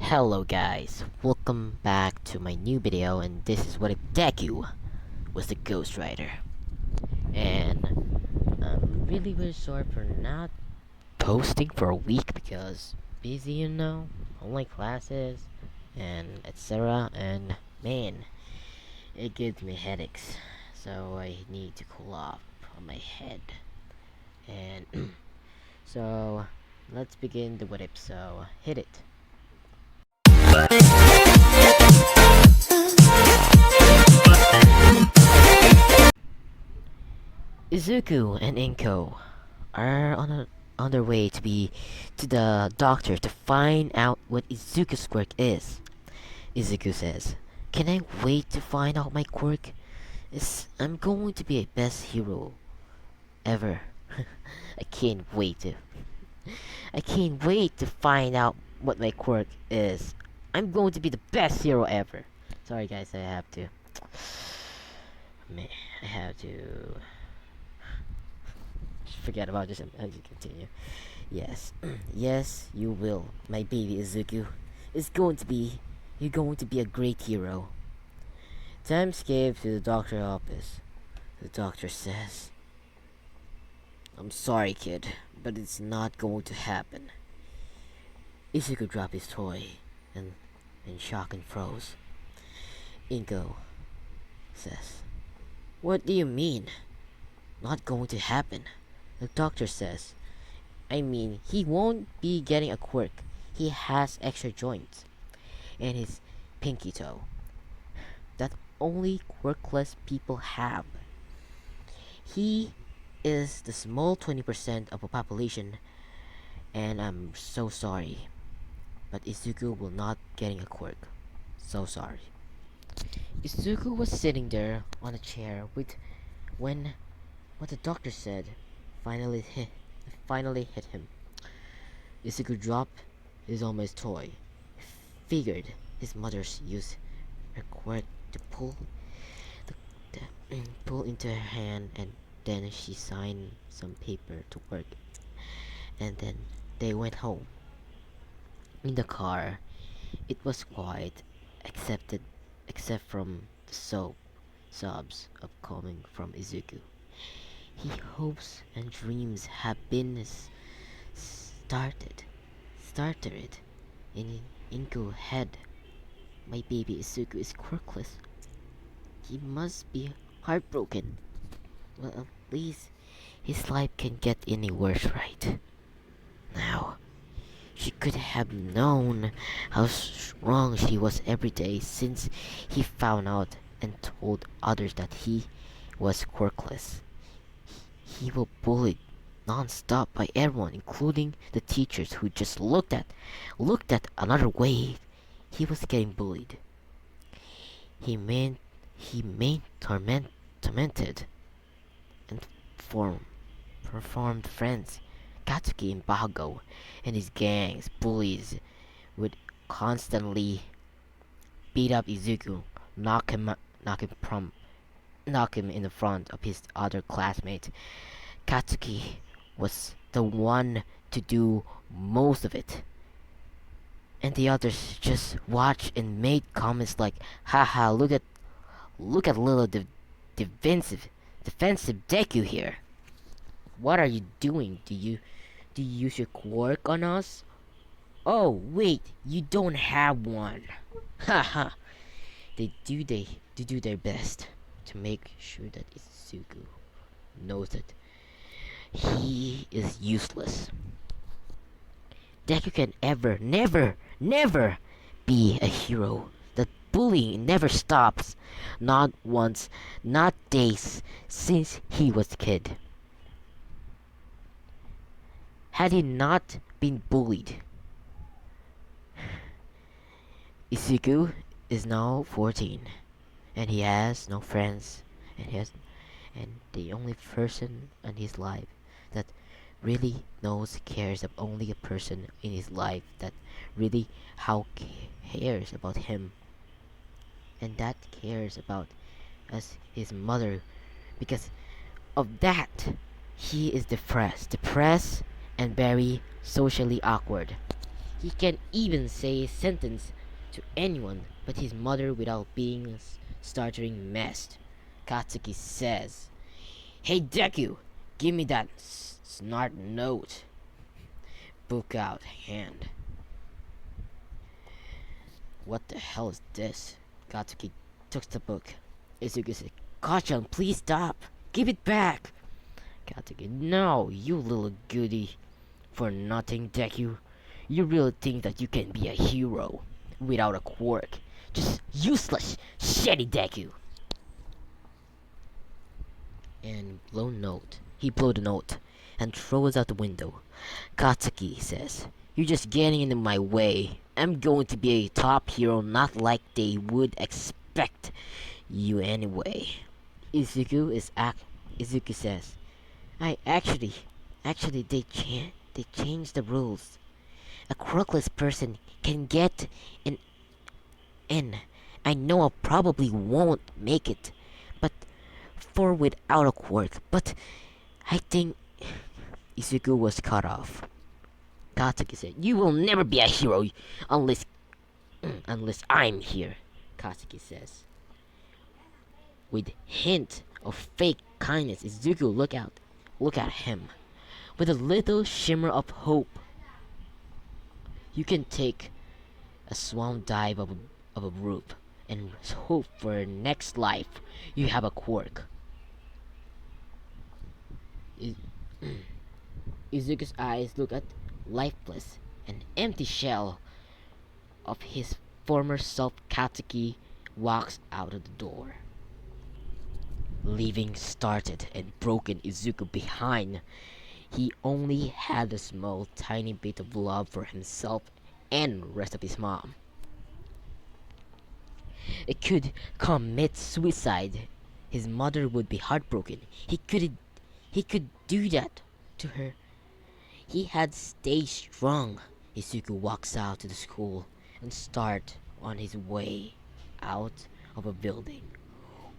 Hello guys, welcome back to my new video, and this is what if Deku was the Ghost Rider. And I'm really sorry for not posting for a week because busy, online classes and etc. And man, it gives me headaches, so I need to cool off on my head. And so let's begin the what if. So hit it. Izuku and Inko are on their way to the doctor to find out what Izuku's quirk is. Izuku says, "Can I wait to find out my quirk? I'm going to be a best hero ever. I can't wait to. I can't wait to find out what my quirk is. I'm going to be the best hero ever." Sorry guys, I have to. Man, I have to forget about this and you continue. Yes, yes, you will, my baby Izuku. It's going to be, you're going to be a great hero. Time escaped to the doctor's office. The doctor says, "I'm sorry, kid, but it's not going to happen." Izuku dropped his toy and in shock and froze. Inko says, "What do you mean? Not going to happen?" The doctor says, "I mean, he won't be getting a quirk. He has extra joints and his pinky toe that only quirkless people have. He is the small 20% of the population, and I'm so sorry. But Izuku will not getting a quirk. So sorry." Izuku was sitting there on a chair with when what the doctor said finally hit him. Izuku dropped his almost toy. Figured his mother's used her quirk to pull into her hand, and then she signed some paper to work. And then they went home. In the car, it was quiet, except from the sobs of coming from Izuku. He hopes and dreams happiness started in Inko's head. My baby Izuku is quirkless. He must be heartbroken. Well, at least his life can get any worse, right? Now, she could have known how strong she was every day since he found out and told others that he was quirkless. He was bullied non-stop by everyone, including the teachers who just looked at another way. He was getting bullied. He tormented and performed friends. Katsuki and Bago and his gangs bullies would constantly beat up Izuku, knock him knock him in the front of his other classmates. Katsuki was the one to do most of it, and the others just watched and made comments like, "Haha, look at little defensive Deku here. What are you doing? Do you use your quirk on us? Oh wait, you don't have one." Haha. They do their best to make sure that Izuku knows that he is useless. Deku can never be a hero. The bullying never stops. Not once, not days, since he was a kid. Had he not been bullied, Izuku is now 14, and he has no friends, and the only person in his life that really cares of only a person in his life that really cares about him, and that cares about as his mother. Because of that, he is depressed and very socially awkward. He can even say a sentence to anyone but his mother without being a stuttering mess. Katsuki says, "Hey Deku, give me that snart note." Book out hand. What the hell is this? Katsuki took the book. Izuku said, "Kachan, please stop. Give it back." Katsuki, "No, you little goody for nothing, Deku. You really think that you can be a hero without a quirk? Just useless, shitty Deku." And blow note. He blew the note and throws out the window. Katsuki says, "You're just getting in my way. I'm going to be a top hero, not like they would expect you anyway." Izuku says, "I actually they changed the rules. A quirkless person can get an N. I know I probably won't make it, but for without a quirk, but I think." Izuku was cut off. Katsuki said, "You will never be a hero unless unless I'm here." Katsuki says, with hint of fake kindness. Izuku look at him with a little shimmer of hope. "You can take a swan dive of a rope and hope for next life you have a quirk." Izuku's eyes look at lifeless, an empty shell of his former self. Katsuki walks out of the door, leaving startled and broken Izuku behind. He only had a small, tiny bit of love for himself and rest of his mom. It could commit suicide. His mother would be heartbroken. He could do that to her. He had stayed strong. Izuku walks out to the school and start on his way out of a building.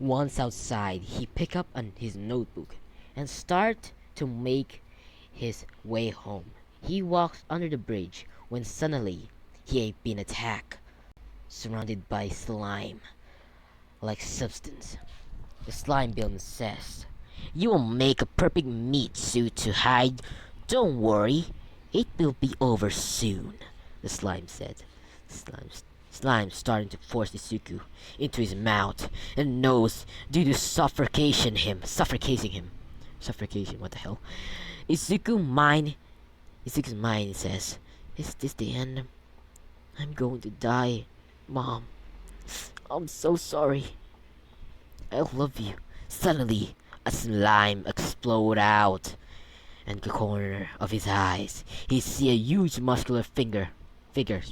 Once outside, he pick up his notebook and start to make his way home. He walks under the bridge when suddenly he had been attacked, surrounded by slime like substance. The slime villain says, "You will make a perfect meat suit to hide. Don't worry, it will be over soon," the slime said. Slime starting to force Izuku into his mouth and nose due to suffocating him. Suffocation, what the hell? Izuku's mind says, "Is this the end? I'm going to die. Mom, I'm so sorry. I love you." Suddenly, a slime explode out, and the corner of his eyes, he see a huge muscular figure. Figure.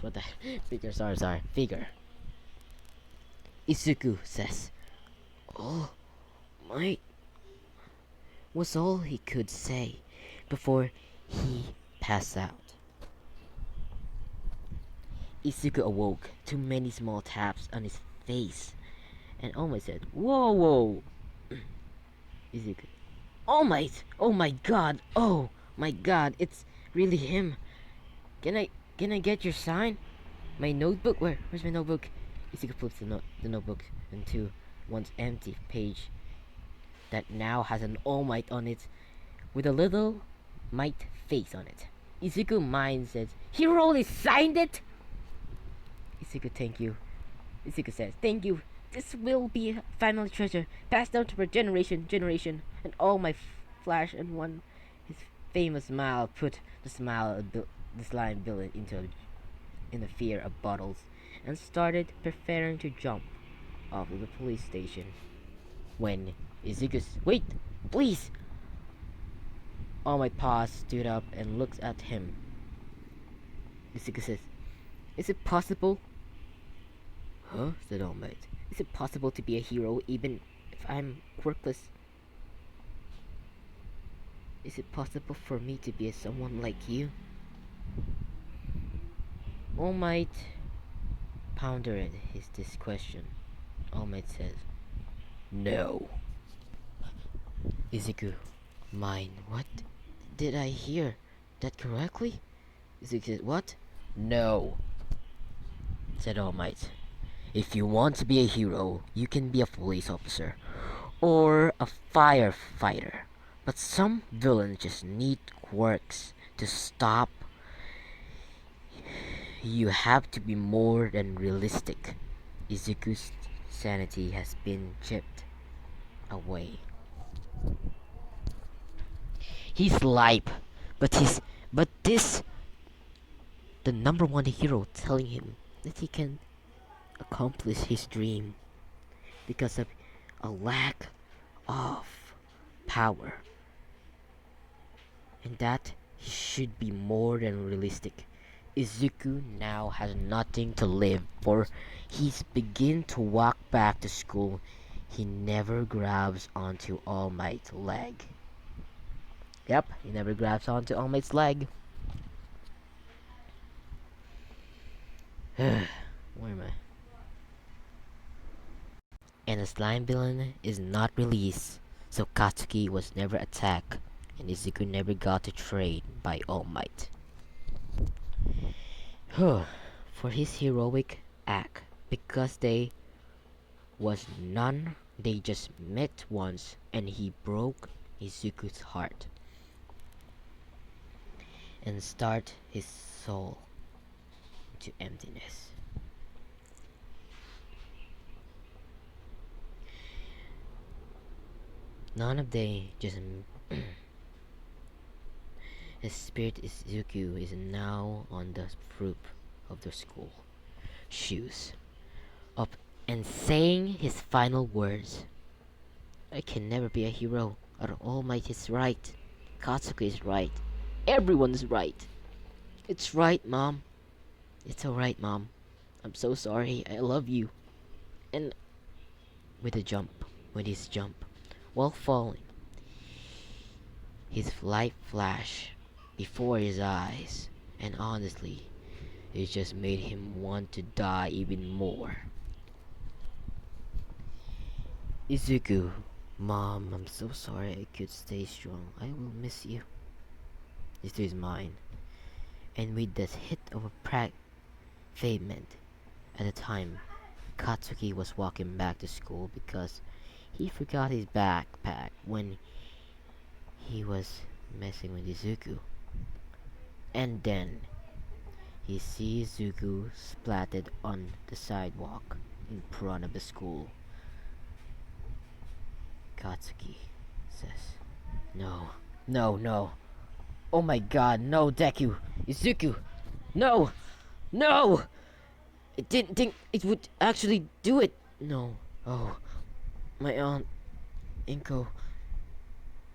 Izuku says, "Oh, my," was all he could say before he passed out. Izuku awoke to many small taps on his face and almost said, "Whoa, whoa." Izuku, oh my god, oh my god, it's really him. Can I get your sign? My notebook? Where's my notebook?" Izuku flips the notebook into one's empty page that now has an All Might on it with a little Might face on it. Izuku mind says, "He really signed it?" Izuku, "Thank you." Izuku says, "Thank you. This will be a family treasure, passed down to generation, and All Might flash and one." His famous smile put the slime villain in the fear of bottles and started preparing to jump off of the police station. When Izuku, "Wait, please!" All My Paws stood up and looked at him. Izuku says, "Is it possible?" "Huh?" said All Might. "Is it possible to be a hero even if I'm quirkless? Is it possible for me to be someone like you?" All Might pondered this question. All Might says, "No." Izuku, "Mine, what? Did I hear that correctly?" Izuku said, "What? No, said All Might. If you want to be a hero, you can be a police officer or a firefighter. But some villains just need quirks to stop. You have to be more than realistic. Izuku's sanity has been chipped away. He's life, but this the number one hero telling him that he can accomplish his dream because of a lack of power, and that he should be more than realistic. Izuku now has nothing to live for. He's begin to walk back to school. He never grabs onto All Might's leg. Yep, he never grabs onto All Might's leg. Where am I? And the slime villain is not released, so Katsuki was never attacked, and Izuku never got to trade by All Might. For his heroic act, because they was none, they just met once, and he broke Izuku's heart and start his soul into emptiness. None of they just his spirit Izuku is now on the roof of the school shoes up and saying his final words. I can never be a hero. Our All Might is right. Katsuki is right. Everyone's right. It's right, Mom. It's alright, Mom. I'm so sorry. I love you. And with his jump, while falling, his light flashed before his eyes, and honestly, it just made him want to die even more. Izuku, Mom, I'm so sorry I could stay strong. I will miss you. This is mine. And with that hit of a pavement, at the time, Katsuki was walking back to school because he forgot his backpack when he was messing with Izuku. And then he sees Izuku splattered on the sidewalk in front of the school. Katsuki says, No, no, no. Oh my god, no, Deku! Izuku! No! No! I didn't think it would actually do it! No. Oh. My aunt, Inko.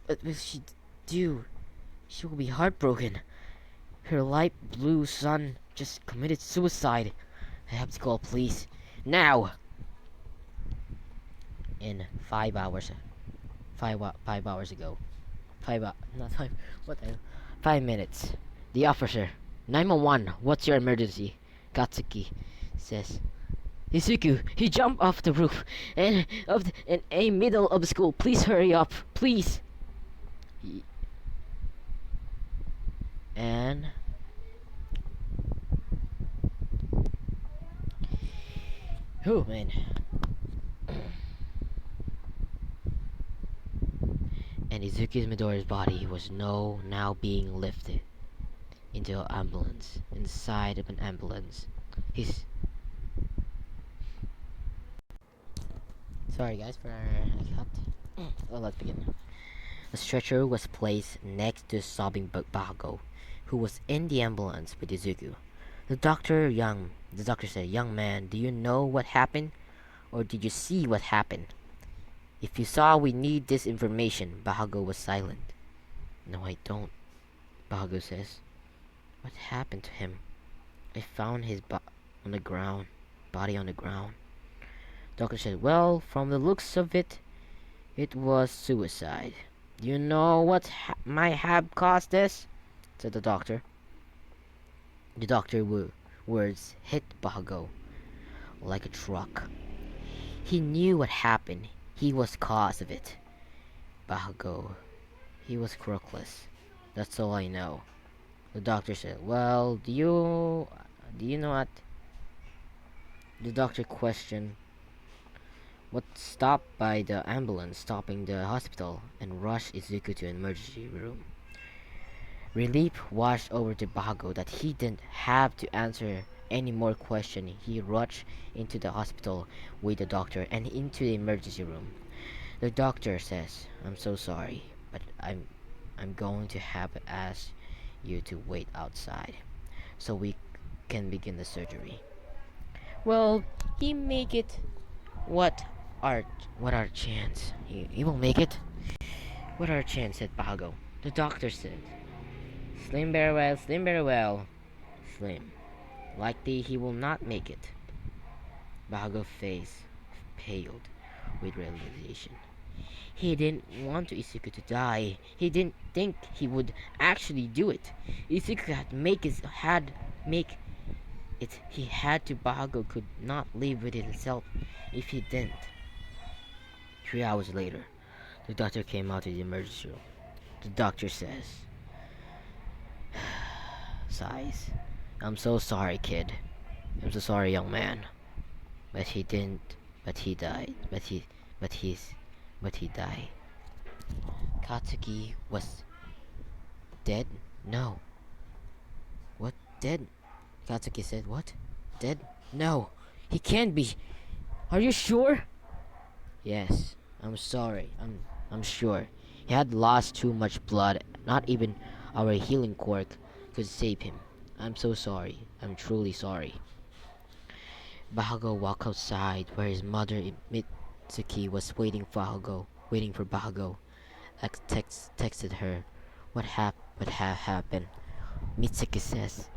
What will she do? She will be heartbroken. Her light blue son just committed suicide. I have to call police. Now! In 5 hours. 5 hours ago. Not 5, what the hell? 5 minutes. The officer. 911, what's your emergency? Katsuki says. Izuku, he jumped off the roof and in a middle of the school. Please hurry up, please. And oh man. And Izuku's Midori's body was now being lifted into an ambulance. Inside of an ambulance, he's sorry guys for a cut. Well, let's begin. A stretcher was placed next to sobbing Bakugo, who was in the ambulance with Izuku. The doctor said, "Young man, do you know what happened? Or did you see what happened? If you saw, we need this information." Bakugo was silent. "No, I don't," Bakugo says. "What happened to him? I found his on the ground, body on the ground." Doctor said, "Well, from the looks of it, it was suicide. Do you know what might have caused this?" said the doctor. The doctor's words hit Bakugo like a truck. He knew what happened. He was cause of it. Bakugo, he was Quirkless. That's all I know. The doctor said, "Well, do you Do you know what? The doctor questioned what stopped by the ambulance stopping the hospital and rushed Izuku to an emergency room. Relief washed over to Bago that he didn't have to answer any more questions. He rushed into the hospital with the doctor and into the emergency room. The doctor says, "I'm so sorry, but I'm going to have to ask you to wait outside so we can begin the surgery." Well, he make it. What are what are chance? He will make it. What are chance? Said Bago. The doctor said, "Slim very well, slim very well, slim. Likely he will not make it." Bago's face paled with realization. He didn't want Izuku to die. He didn't think he would actually do it. Izuku had make it. He had to. Bago could not live with himself if he didn't. 3 hours later, the doctor came out of the emergency room. The doctor says, sighs, "I'm so sorry, kid. I'm so sorry, young man. But he didn't. But he died. But he died." Katsuki was dead? No. What? Dead? Katsuki said, "What? Dead? No. He can't be. Are you sure?" "Yes. I'm sorry. I'm sure. He had lost too much blood. Not even our healing quirk could save him. I'm so sorry. I'm truly sorry." Bahago walked outside where his mother Mitsuki was waiting for Bahago. Texted her what had happened. Mitsuki says,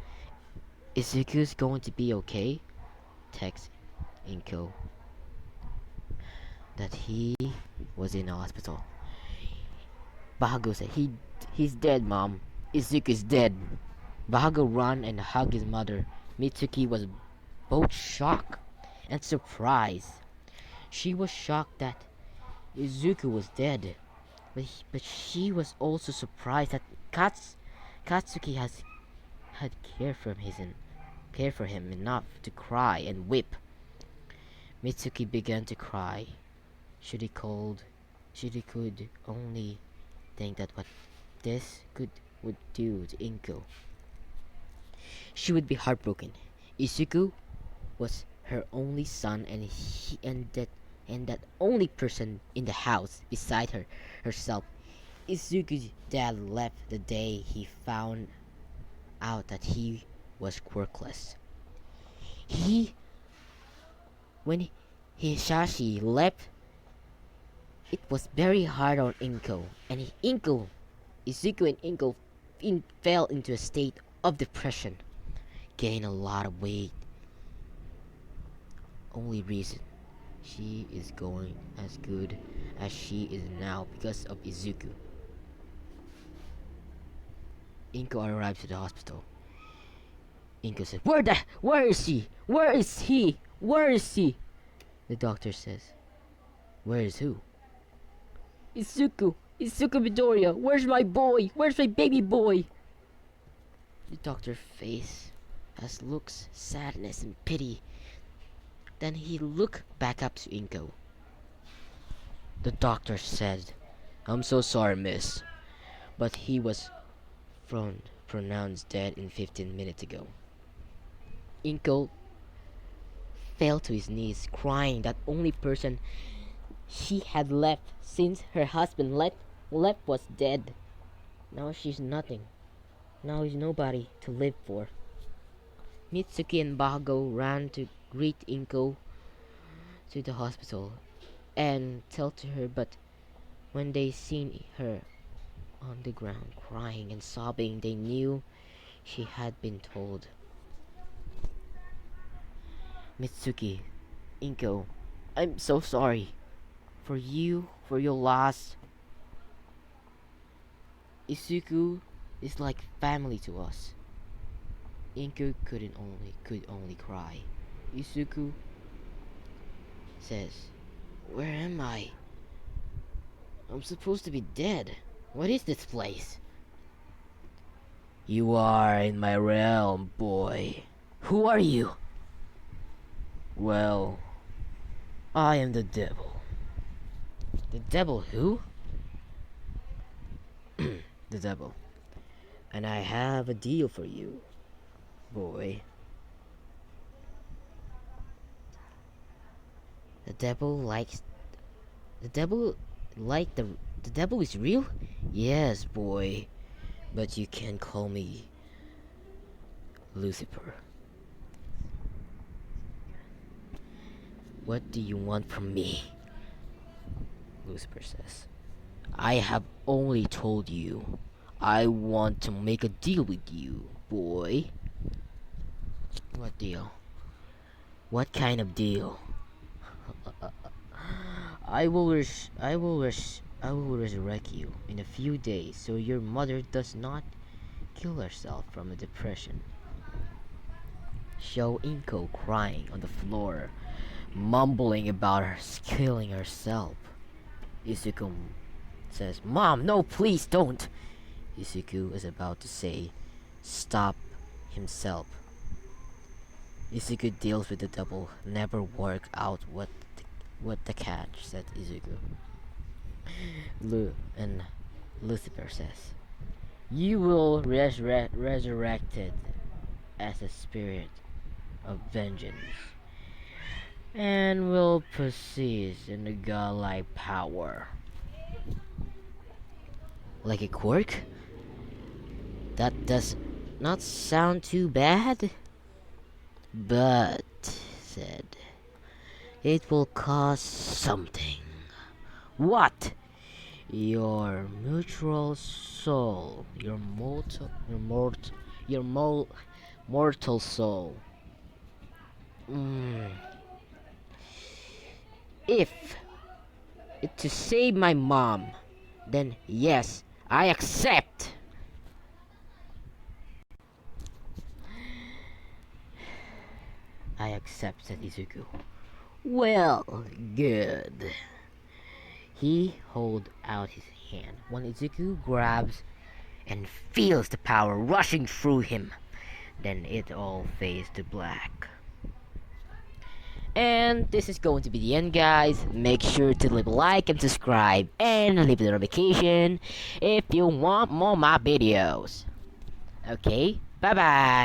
"Izuku's going to be okay?" Text Inko that he was in the hospital. Bahago said, he's dead, Mom. Izuku's dead." Bahago ran and hugged his mother. Mitsuki was both shocked and surprised. She was shocked that Izuku was dead, but she was also surprised that Katsuki had cared for him enough to cry and weep. Mitsuki began to cry. She could only think that what this would do to Inko. She would be heartbroken. Izuku was her only son, and that only person in the house beside herself. Izuku's dad left the day he found out that he was quirkless. He when Hishashi left, it was very hard on Inko, and Izuku and Inko fell into a state of depression, gained a lot of weight. Only reason she is going as good as she is now because of Izuku. Inko arrives at the hospital. Inko says, Where is he? Where is he? Where is he?" The doctor says, "Where is who?" Izuku Midoriya, where's my boy? Where's my baby boy?" The doctor's face has looks sadness and pity. Then he looked back up to Inko. The doctor said, "I'm so sorry, miss, but he was pronounced dead in 15 minutes ago." Inko fell to his knees, crying. That only person she had left since her husband left was dead. Now she's nothing. Now he's nobody to live for. Mitsuki and Bago ran to greet Inko to the hospital and tell to her, but when they seen her on the ground crying and sobbing, they knew she had been told. Mitsuki, Inko, I'm so sorry for your loss. Izuku is like family to us. Inko could only cry. Izuku says, "Where am I? I'm supposed to be dead. What is this place?" "You are in my realm, boy." Who are you? Well, I am the devil. The devil who? The devil. And I have a deal for you, boy. The devil likes... The devil like the devil is real? Yes, boy. But you can call me Lucifer. What do you want from me? Lucifer says. I have only told you I want to make a deal with you, boy. What deal? What kind of deal? I will resurrect you in a few days so your mother does not kill herself from a depression. Show Inko crying on the floor, mumbling about her killing herself. Izuku says, "Mom, no, please don't." Izuku is about to say, "Stop," himself. Izuku deals with the devil, never work out what the catch, said Izuku. And Lucifer says, "You will resurrected as a spirit of vengeance, and will possess in the godlike power." Like a quirk? That does not sound too bad. But, said, it will cost something. What? Your mutual soul, your mortal soul. If it to save my mom, then yes, I accept. I accept, said Izuku. Well, good. He holds out his hand when Izuku grabs and feels the power rushing through him. Then it all fades to black. And this is going to be the end, guys. Make sure to leave a like and subscribe and leave a notification if you want more of my videos. Okay, bye bye.